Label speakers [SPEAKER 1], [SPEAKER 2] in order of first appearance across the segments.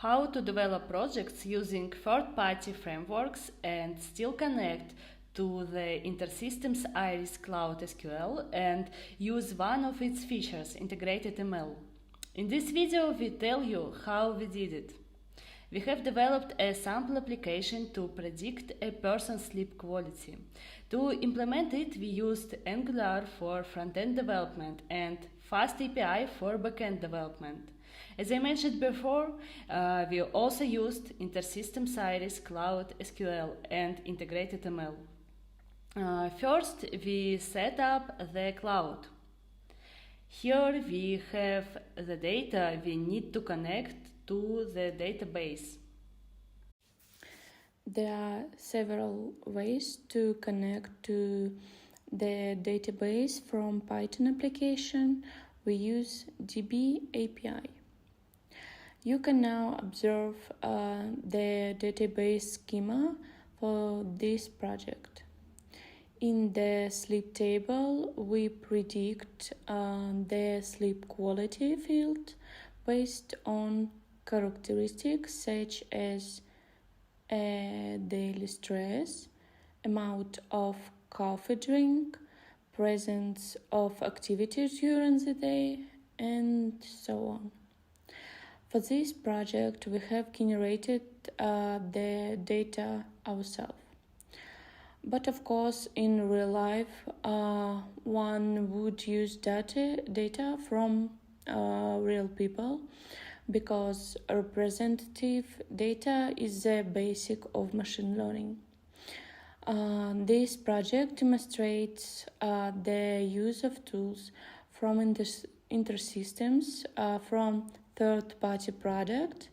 [SPEAKER 1] how to develop projects using third-party frameworks and still connect to the InterSystems IRIS Cloud SQL and use one of its features, IntegratedML. In this video, we tell you how we did it. We have developed a sample application to predict a person's sleep quality. To implement it, we used Angular for front-end development and FastAPI for back-end development. As I mentioned before, we also used InterSystems IRIS Cloud SQL and IntegratedML. First, we set up the cloud. Here we have the data we need to connect to the database.
[SPEAKER 2] There are several ways to connect to the database from Python application. We use DB-API. You can now observe the database schema for this project. In the sleep table, we predict the sleep quality field based on characteristics such as daily stress, amount of coffee drink, presence of activities during the day, and so on. For this project, we have generated the data ourselves. But of course, in real life, one would use data from real people, because representative data is the basic of machine learning. This project demonstrates the use of tools from InterSystems from third-party product.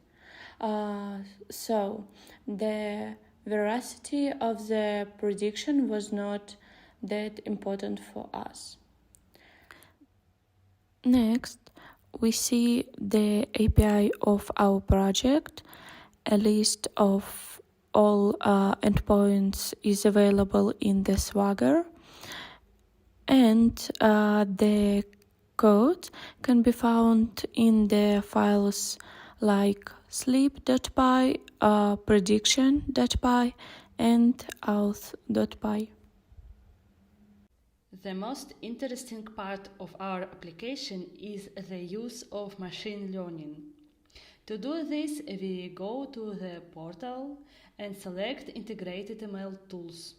[SPEAKER 2] So the veracity of the prediction was not that important for us. Next, we see the API of our project. A list of all endpoints is available in the Swagger, and the code can be found in the files like sleep.py, prediction.py, and auth.py.
[SPEAKER 1] The most interesting part of our application is the use of machine learning. To do this, we go to the portal and select IntegratedML tools.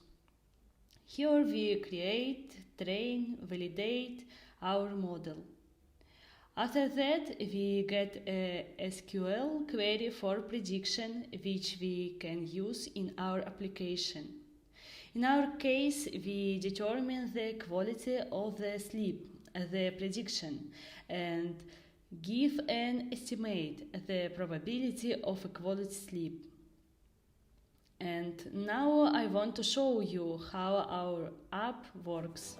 [SPEAKER 1] Here we create, train, validate our model. After that, we get a SQL query for prediction, which we can use in our application. In our case, we determine the quality of the sleep, the prediction, and give an estimate, the probability of a quality sleep. And now I want to show you how our app works.